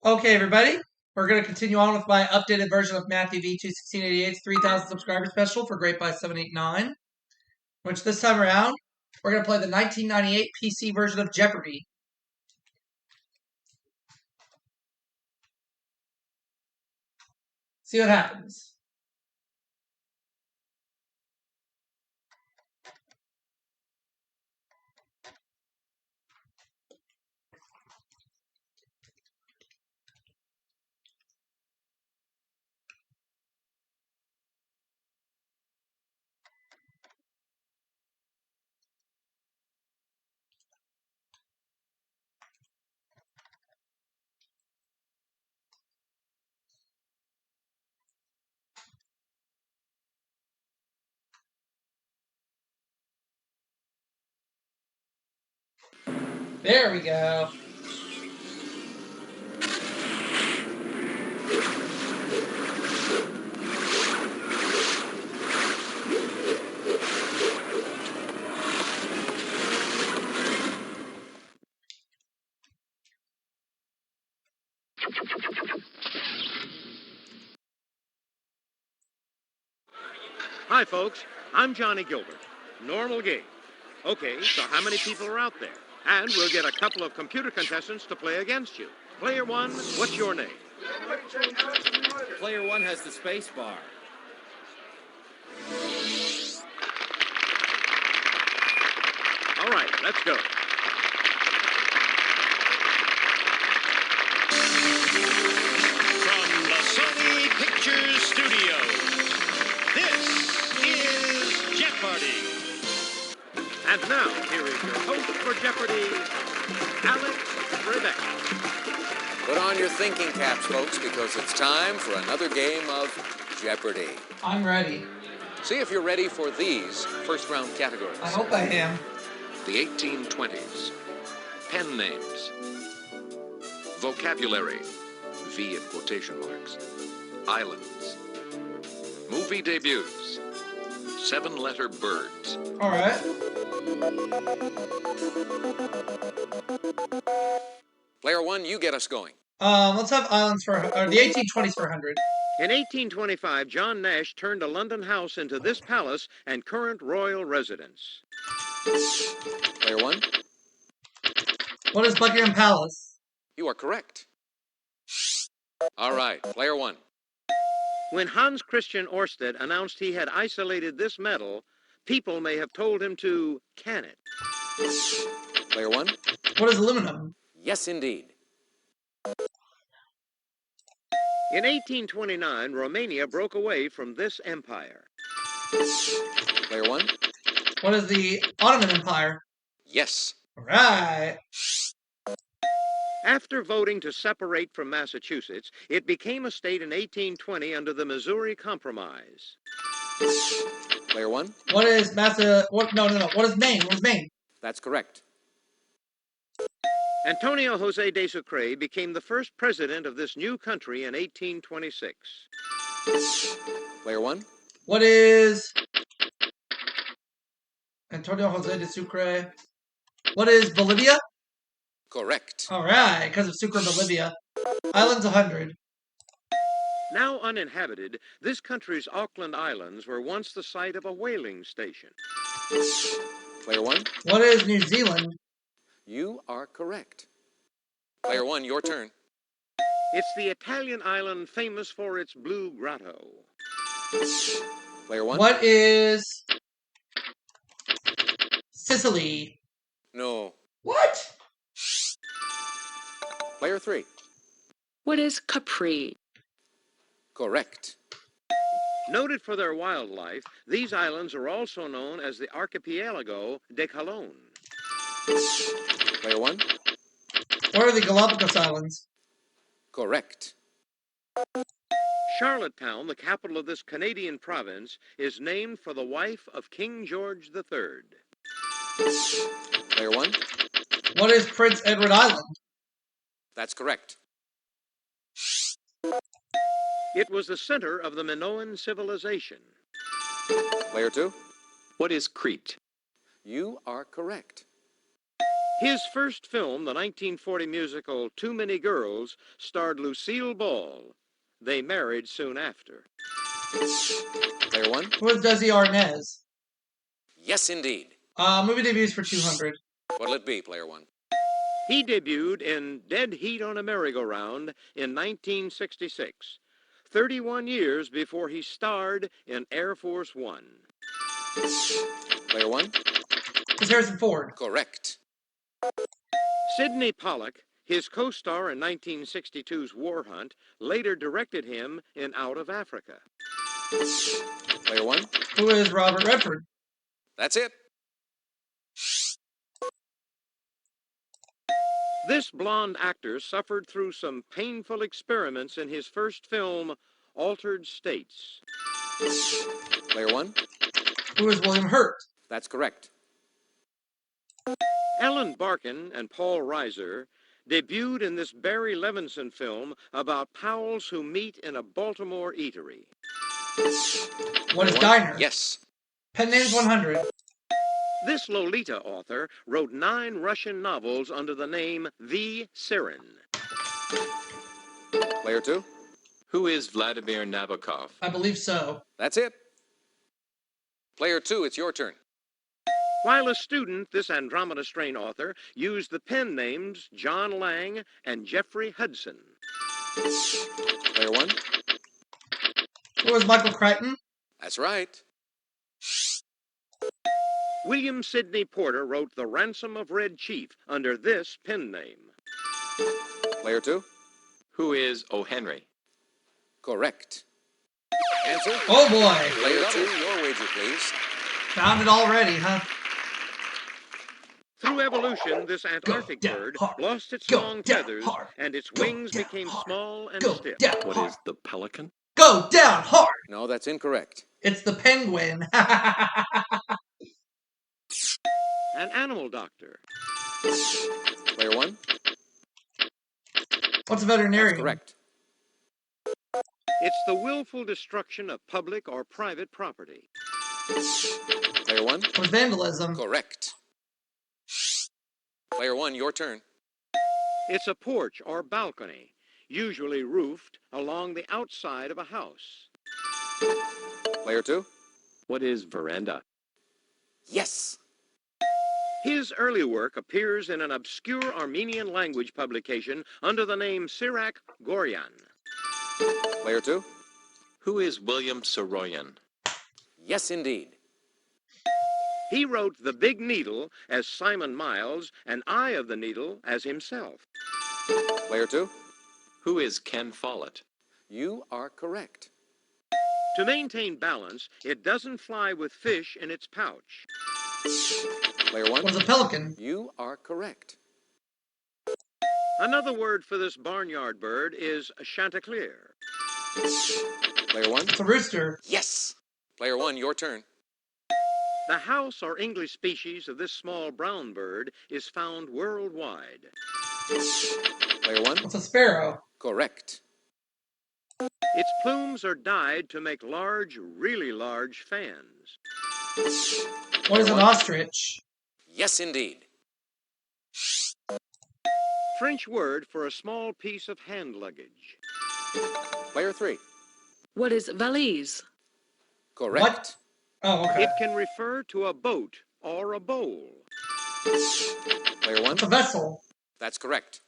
Okay, everybody, we're going to continue on with my updated version of MathewV21688's 3,000 subscriber special for Grapebuy789, which this time around, we're going to play the 1998 PC version of Jeopardy. See what happens. There we go. Hi, folks. I'm Johnny Gilbert. Normal game. Okay, so how many people are out there? And we'll get a couple of computer contestants to play against you. Player one, what's your name? Player one has the space bar. All right, let's go. From the Sony Pictures Studio, this is Jeopardy! And now, here is your host for Jeopardy, Alex Trebek. Put on your thinking caps, folks, because it's time for another game of Jeopardy! I'm ready. See if you're ready for these first-round categories. I hope I am. The 1820s. Pen names. Vocabulary. V in quotation marks. Islands. Movie debuts. 7-letter birds. All right. Player one, you get us going. Let's have islands for the 1820s for 100. In 1825, John Nash turned a London house into this palace and current royal residence. Player one, What is Buckingham Palace? you are correct. All right, player one. When Hans Christian Ørsted announced he had isolated this metal, people may have told him to can it. Player one, What is aluminum? yes, indeed. In 1829, Romania broke away from this empire. Player one, What is the Ottoman Empire? yes. All right. After voting to separate from Massachusetts, it became a state in 1820 under the Missouri Compromise. Player one, What is No. What is Maine? What is Maine? that's correct. Antonio José de Sucre became the first president of this new country in 1826. Player one, What is Antonio José de Sucre? What is Bolivia? correct. All right, because of Sucre, Bolivia. Islands 100. Now uninhabited, this country's Auckland Islands were once the site of a whaling station. Player one, What is New Zealand? you are correct. Player one, your turn. It's the Italian island famous for its blue grotto. Player one, What is Sicily? no. What? Player three, What is Capri? correct. Noted for their wildlife, these islands are also known as the Archipelago de Colón. Player one, What are the Galapagos Islands? correct. Charlottetown, the capital of this Canadian province, is named for the wife of King George III. Player one, What is Prince Edward Island? that's correct. It was the center of the Minoan civilization. Player two, What is Crete? you are correct. His first film, the 1940 musical Too Many Girls, starred Lucille Ball. They married soon after. Player one. Who is Desi Arnaz? Yes, indeed. Movie debuts for 200. What'll it be, player one? He debuted in Dead Heat on a Merry-Go-Round in 1966, 31 years before he starred in Air Force One. Player one. It's Harrison Ford. Correct. Sidney Pollack, his co-star in 1962's War Hunt, later directed him in Out of Africa. Player one. Who is Robert Redford? That's it. This blonde actor suffered through some painful experiments in his first film, Altered States. Player one. Who is William Hurt? That's correct. Ellen Barkin and Paul Reiser debuted in this Barry Levinson film about pals who meet in a Baltimore eatery. What is Player one. Diner? Yes. Pen names 100. This Lolita author wrote 9 Russian novels under the name V. Sirin. Player two. Who is Vladimir Nabokov? I believe so. That's it. Player two, it's your turn. While a student, this Andromeda Strain author used the pen names John Lang and Jeffrey Hudson. Player one. Who is Michael Crichton? That's right. William Sidney Porter wrote The Ransom of Red Chief under this pen name. Player two. Who is O. Henry? Correct. Answer. Oh boy. Player two, your wager, please. Found it already, huh? Through evolution, this Antarctic down bird hard. lost its Go long down feathers hard. and its Go wings down became hard. small and Go stiff. down What hard. is the pelican? Go down hard. No, that's incorrect. It's the penguin. An animal doctor. Player one. What's a veterinarian? That's correct. It's the willful destruction of public or private property. Player one. What's vandalism? Correct. Player one, your turn. It's a porch or balcony, usually roofed along the outside of a house. Player two. What is veranda? Yes. His early work appears in an obscure Armenian language publication under the name Sirach Goryan. Player two. Who is William Saroyan? Yes, indeed. He wrote The Big Needle as Simon Miles and Eye of the Needle as himself. Player two. Who is Ken Follett? You are correct. To maintain balance, it doesn't fly with fish in its pouch. Player one. What's a pelican? You are correct. Another word for this barnyard bird is chanticleer. Player one. It's a rooster. Yes. Player one, your turn. The house or English species of this small brown bird is found worldwide. Player one. What's a sparrow? Correct. Its plumes are dyed to make large, really large fans. What is an ostrich? Yes, indeed. French word for a small piece of hand luggage. Player three. What is valise? Correct. What? Oh, okay. It can refer to a boat or a bowl. Player one. It's a vessel. That's correct.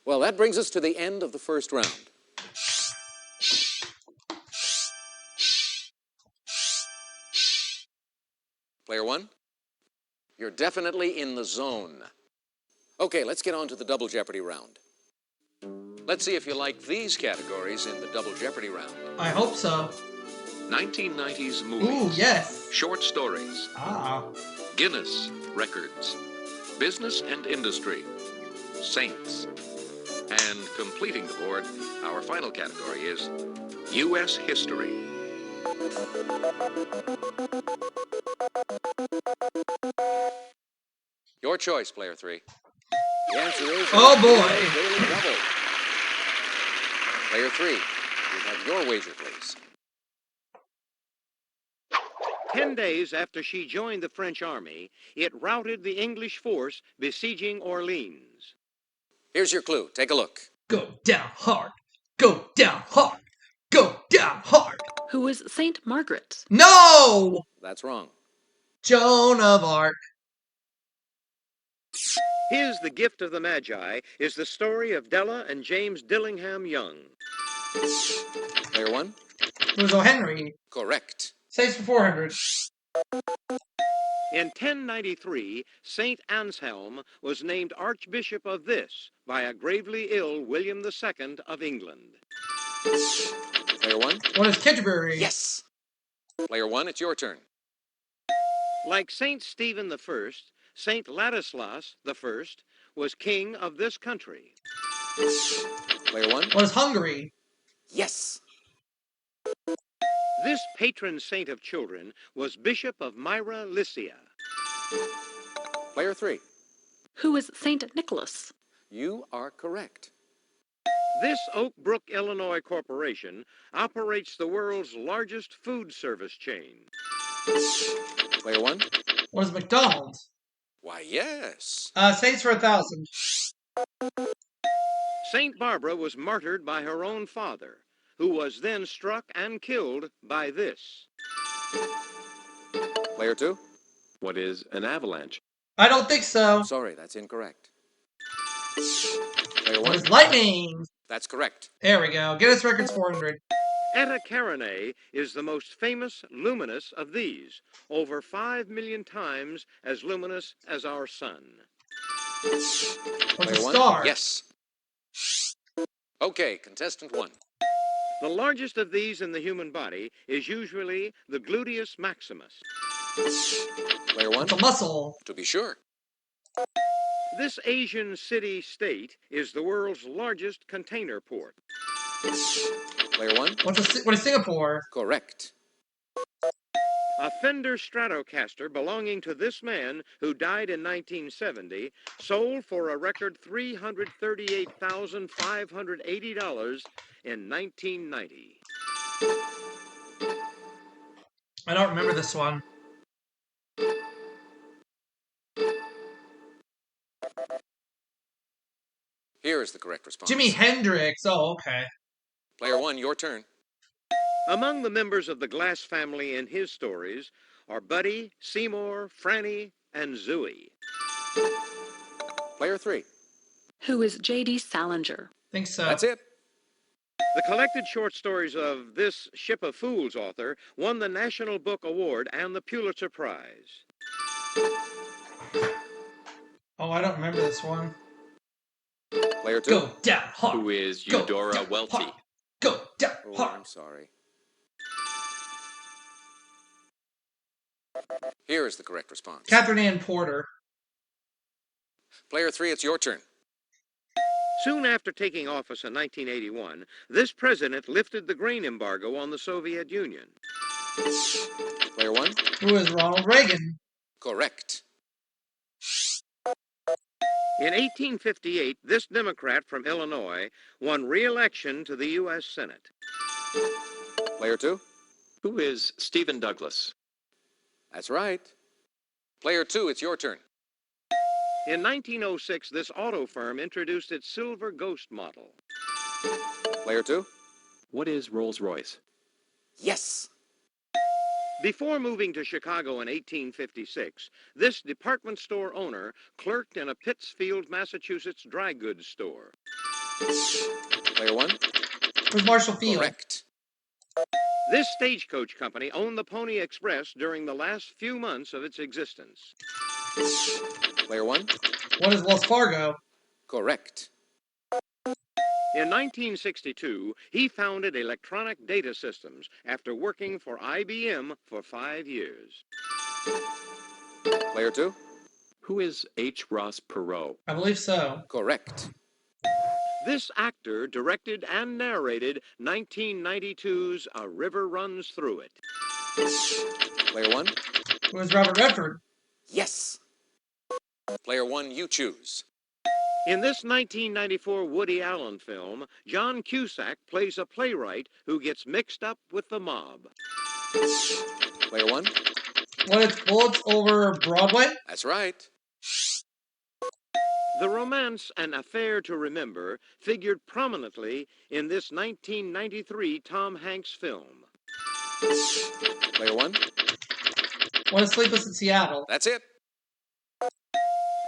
Well, that brings us to the end of the first round. Player one, you're definitely in the zone. Okay, let's get on to the Double Jeopardy round. Let's see if you like these categories in the Double Jeopardy round. I hope so. 1990s movies. Ooh, yes. Short stories. Ah. Guinness records. Business and industry. Saints. And completing the board, our final category is U.S. history. Your choice, player three. The answer is... Oh, boy. Daily Double. Player three, you have your wager, please. 10 days after she joined the French army, it routed the English force besieging Orleans. Here's your clue. Take a look. Go down hard. Go down hard. Go down hard. Who is Saint Margaret? No! That's wrong. Joan of Arc. His The Gift of the Magi is the story of Della and James Dillingham Young. Player 1? It was O. Henry. Correct. Saves for 400. In 1093, St. Anselm was named Archbishop of this by a gravely ill William II of England. Player 1? What is Canterbury? Yes. Player 1, it's your turn. Like St. Stephen I, St. Ladislas I was king of this country. Player 1? What is Hungary? Yes. This patron saint of children was Bishop of Myra Lycia. Player 3. Who is Saint Nicholas? You are correct. This Oak Brook, Illinois corporation operates the world's largest food service chain. Player 1? What is McDonald's? Why, yes. Saints for 1,000. St. Barbara was martyred by her own father, who was then struck and killed by this. Player 2? What is an avalanche? I don't think so. Sorry, that's incorrect. Player What 1? is lightning? That's correct. There we go. Guinness Records 400. Eta Carinae is the most famous luminous of these, over 5 million times as luminous as our sun. What's Player a 1? star? Yes. Okay, contestant 1. The largest of these in the human body is usually the gluteus maximus. Player 1? What's a muscle? To be sure. This Asian city-state is the world's largest container port. Player 1? What is Singapore? Correct. A Fender Stratocaster belonging to this man, who died in 1970, sold for a record $338,580 in 1990. I don't remember this one. Here is the correct response. Jimi Hendrix. Oh, okay. Player 1, your turn. Among the members of the Glass family in his stories are Buddy, Seymour, Franny, and Zooey. Player 3. Who is J.D. Salinger? Think so. That's it. The collected short stories of this Ship of Fools author won the National Book Award and the Pulitzer Prize. Oh, I don't remember this one. Player 2. Go down hard. Who is Go Eudora down Welty? hard. Go down Oh, hard. I'm sorry. Here is the correct response. Catherine Ann Porter. Player 3, it's your turn. Soon after taking office in 1981, this president lifted the grain embargo on the Soviet Union. Player 1? Who is Ronald Reagan? Correct. In 1858, this Democrat from Illinois won re-election to the U.S. Senate. Player 2? Who is Stephen Douglas? That's right. Player 2, it's your turn. In 1906, this auto firm introduced its Silver Ghost model. Player 2? What is Rolls-Royce? Yes. Before moving to Chicago in 1856, this department store owner clerked in a Pittsfield, Massachusetts dry goods store. Player 1? Who's Marshall Field? Correct. This stagecoach company owned the Pony Express during the last few months of its existence. Player 1? What is Wells Fargo? Correct. In 1962, he founded Electronic Data Systems after working for IBM for 5 years. Player 2? Who is H. Ross Perot? I believe so. Correct. This actor directed and narrated 1992's A River Runs Through It. Player 1? Who is Robert Redford? Yes. Player 1, you choose. In this 1994 Woody Allen film, John Cusack plays a playwright who gets mixed up with the mob. Player 1? What is Bullets Over Broadway? That's right. The romance and affair to remember figured prominently in this 1993 Tom Hanks film. Player one. What is Sleepless in Seattle? That's it.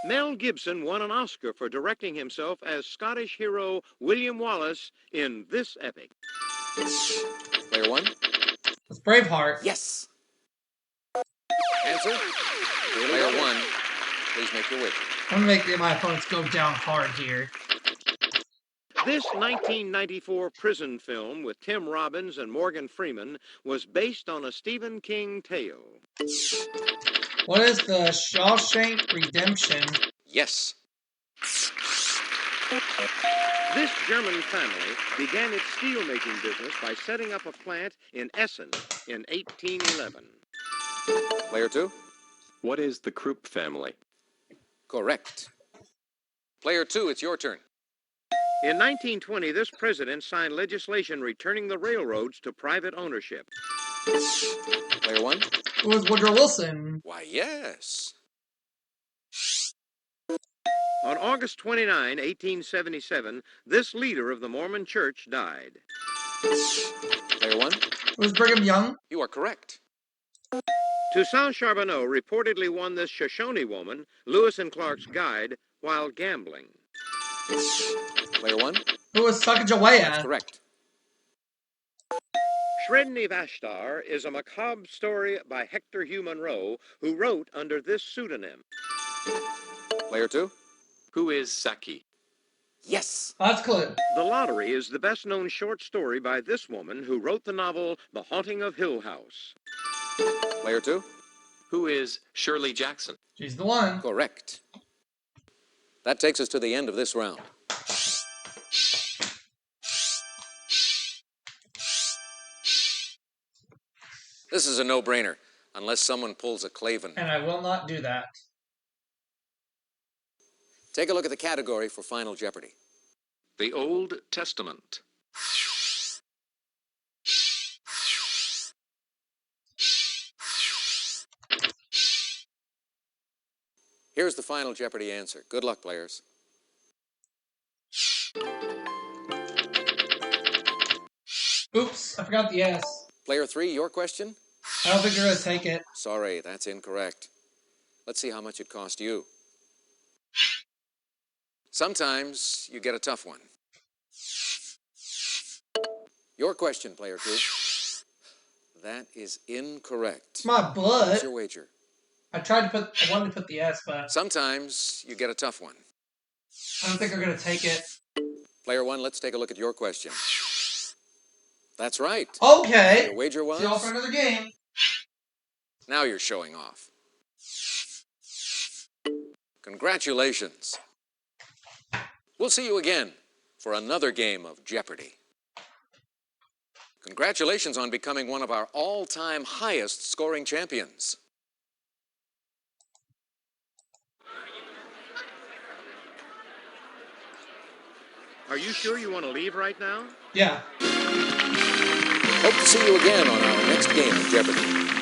Mel Gibson won an Oscar for directing himself as Scottish hero William Wallace in this epic. Player one. It's Braveheart. Yes. Answer. Player one. Please make your wager. I'm gonna make my opponents go down hard here. This 1994 prison film with Tim Robbins and Morgan Freeman was based on a Stephen King tale. What is the Shawshank Redemption? Yes. This German family began its steelmaking business by setting up a plant in Essen in 1811. Player two. What is the Krupp family? Correct. Player two, it's your turn. In 1920, this president signed legislation returning the railroads to private ownership. Player one. Who is Woodrow Wilson? Why, yes. On August 29, 1877, this leader of the Mormon Church died. Player one. Who is Brigham Young? You are correct. Toussaint Charbonneau reportedly won this Shoshone woman, Lewis and Clark's guide, while gambling. Player one. Who is That's Sacagawea? correct. Sredni Vashtar is a macabre story by Hector Hugh Munro, who wrote under this pseudonym. Player two. Who is Saki? Yes. That's clue. The Lottery is the best-known short story by this woman who wrote the novel The Haunting of Hill House. Player two. Who is Shirley Jackson? She's the one. Correct. That takes us to the end of this round. This is a no-brainer, unless someone pulls a Clavin. And I will not do that. Take a look at the category for Final Jeopardy. The Old Testament. Here's the Final Jeopardy answer. Good luck, players. Oops, I forgot the S. Player three, your question? I don't think you're gonna take it. Sorry, that's incorrect. Let's see how much it cost you. Sometimes you get a tough one. Your question, player two. That is incorrect. It's my blood. What's your wager? I wanted to put the S, but Sometimes you get a tough one. I don't think they're gonna take it. Player one, let's take a look at your question. That's right. Okay. Your wager was? See you all for another game. Now you're showing off. Congratulations. We'll see you again for another game of Jeopardy. Congratulations on becoming one of our all-time highest scoring champions. Are you sure you want to leave right now? Yeah. Hope to see you again on our next game of Jeopardy.